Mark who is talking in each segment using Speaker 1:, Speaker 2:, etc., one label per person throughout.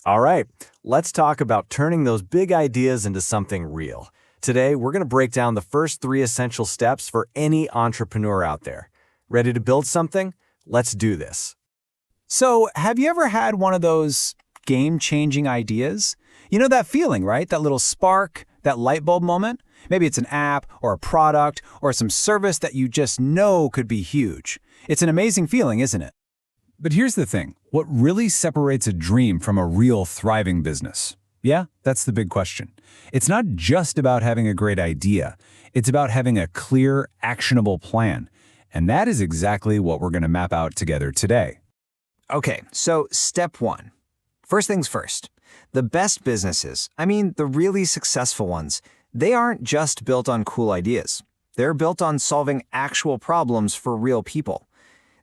Speaker 1: All right, let's talk about turning those big ideas into something real. Today, we're going to break down the first 3 essential steps for any entrepreneur out there. Ready to build something? Let's do this.
Speaker 2: So, have you ever had one of those game-changing ideas? You know that feeling, right? That little spark, that light bulb moment? Maybe it's an app or a product or some service that you just know could be huge. It's an amazing feeling, isn't it? But here's the thing. What really separates a dream from a real thriving business? Yeah, that's the big question. It's not just about having a great idea. It's about having a clear, actionable plan. And that is exactly what we're going to map out together today.
Speaker 3: Okay, so step 1. First things first. The best businesses, the really successful ones, they aren't just built on cool ideas. They're built on solving actual problems for real people.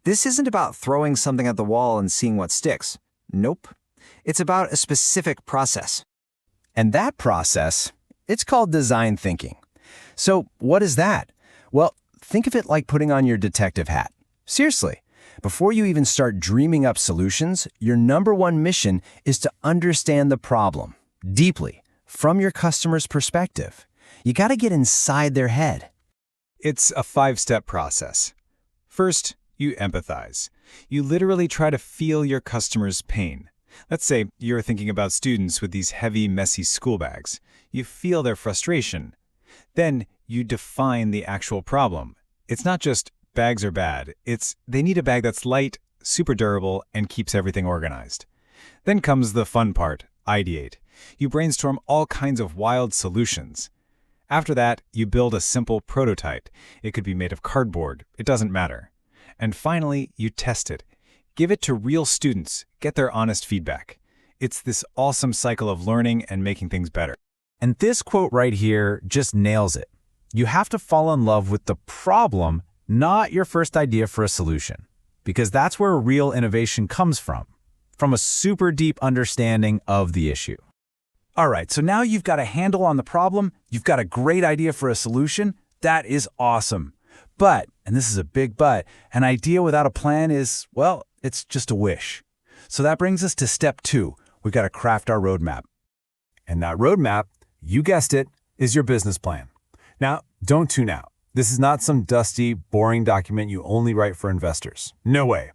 Speaker 3: This isn't about throwing something at the wall and seeing what sticks. Nope. It's about a specific process.
Speaker 2: And that process, it's called design thinking. So what is that? Well, think of it like putting on your detective hat. Seriously, before you even start dreaming up solutions, your number one mission is to understand the problem deeply from your customer's perspective. You got to get inside their head.
Speaker 4: It's a 5-step process. First, you empathize. You literally try to feel your customer's pain. Let's say you're thinking about students with these heavy, messy school bags. You feel their frustration. Then you define the actual problem. It's not just bags are bad. It's they need a bag that's light, super durable, and keeps everything organized. Then comes the fun part, ideate. You brainstorm all kinds of wild solutions. After that, you build a simple prototype. It could be made of cardboard. It doesn't matter. And finally, you test it. Give it to real students. Get their honest feedback. It's this awesome cycle of learning and making things better.
Speaker 1: And this quote right here just nails it. You have to fall in love with the problem, not your first idea for a solution, because that's where real innovation comes from a super deep understanding of the issue. All right, so now you've got a handle on the problem, you've got a great idea for a solution. That is awesome. But, and this is a big but, an idea without a plan is, well, it's just a wish. So that brings us to step 2. We've got to craft our roadmap. And that roadmap, you guessed it, is your business plan. Now, don't tune out. This is not some dusty, boring document you only write for investors. No way.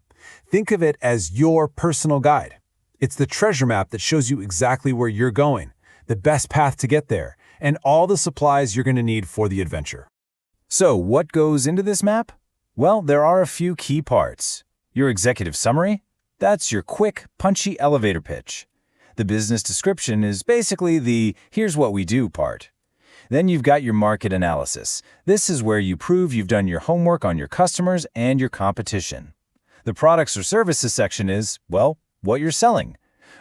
Speaker 1: Think of it as your personal guide. It's the treasure map that shows you exactly where you're going, the best path to get there, and all the supplies you're going to need for the adventure. So what goes into this map? Well, there are a few key parts. Your executive summary? That's your quick, punchy elevator pitch. The business description is basically the here's what we do part. Then you've got your market analysis. This is where you prove you've done your homework on your customers and your competition. The products or services section is, well, what you're selling.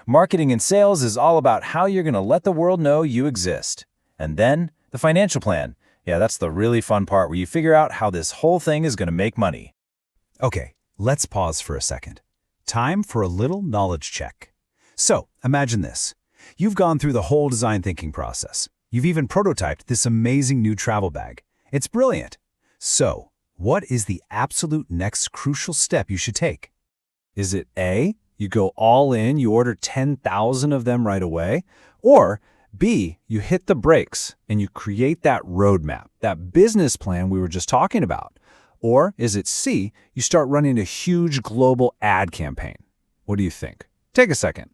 Speaker 1: Marketing and sales is all about how you're going to let the world know you exist. And then the financial plan. Yeah, that's the really fun part where you figure out how this whole thing is going to make money. Okay, let's pause for a second. Time for a little knowledge check. So, imagine this. You've gone through the whole design thinking process. You've even prototyped this amazing new travel bag. It's brilliant. So, what is the absolute next crucial step you should take? Is it A, you go all in, you order 10,000 of them right away? Or B, you hit the brakes and you create that roadmap, that business plan we were just talking about? Or is it C, you start running a huge global ad campaign? What do you think? Take a second.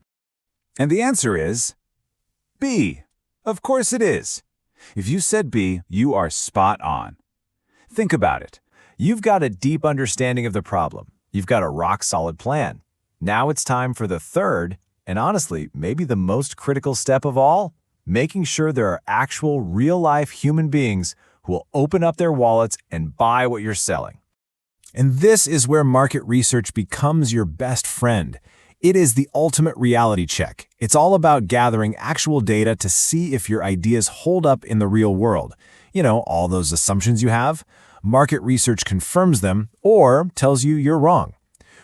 Speaker 1: And the answer is B. Of course it is. If you said B, you are spot on. Think about it. You've got a deep understanding of the problem. You've got a rock-solid plan. Now it's time for the third, and honestly, maybe the most critical step of all, making sure there are actual real-life human beings who will open up their wallets and buy what you're selling. And this is where market research becomes your best friend. It is the ultimate reality check. It's all about gathering actual data to see if your ideas hold up in the real world. You know, all those assumptions you have. Market research confirms them or tells you you're wrong.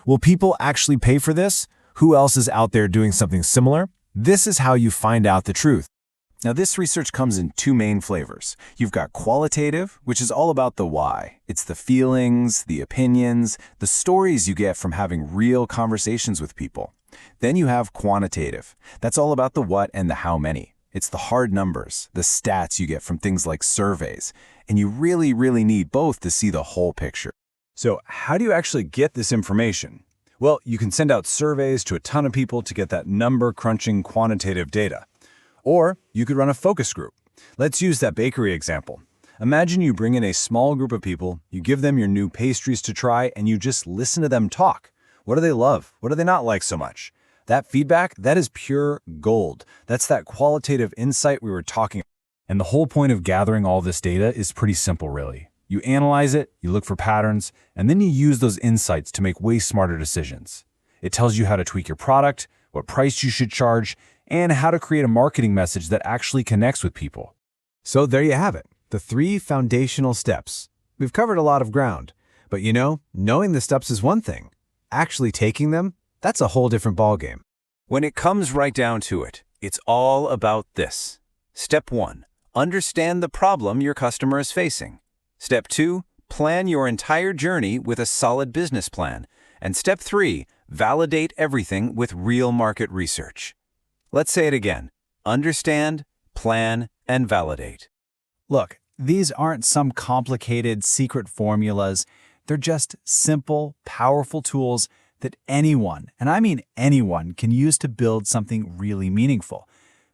Speaker 1: Will people actually pay for this? Who else is out there doing something similar? This is how you find out the truth. Now, this research comes in 2 main flavors. You've got qualitative, which is all about the why. It's the feelings, the opinions, the stories you get from having real conversations with people.
Speaker 2: Then you have quantitative. That's all about the what and the how many. It's the hard numbers, the stats you get from things like surveys. And you really, really need both to see the whole picture. So how do you actually get this information? Well, you can send out surveys to a ton of people to get that number-crunching quantitative data. Or you could run a focus group. Let's use that bakery example. Imagine you bring in a small group of people, you give them your new pastries to try, and you just listen to them talk. What do they love? What do they not like so much? That feedback, that is pure gold. That's that qualitative insight we were talking about. And the whole point of gathering all this data is pretty simple, really. You analyze it, you look for patterns, and then you use those insights to make way smarter decisions. It tells you how to tweak your product, what price you should charge, and how to create a marketing message that actually connects with people. So there you have it, the 3 foundational steps. We've covered a lot of ground, but knowing the steps is one thing. Actually taking them, that's a whole different ballgame. When it comes right down to it, it's all about this. Step 1, understand the problem your customer is facing. Step 2, plan your entire journey with a solid business plan. And Step 3, validate everything with real market research. Let's say it again. Understand, plan, and validate.
Speaker 1: Look, these aren't some complicated secret formulas. They're just simple, powerful tools that anyone, and I mean anyone, can use to build something really meaningful.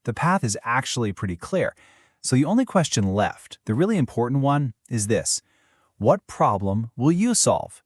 Speaker 1: The path is actually pretty clear. So the only question left, the really important one, is this. What problem will you solve?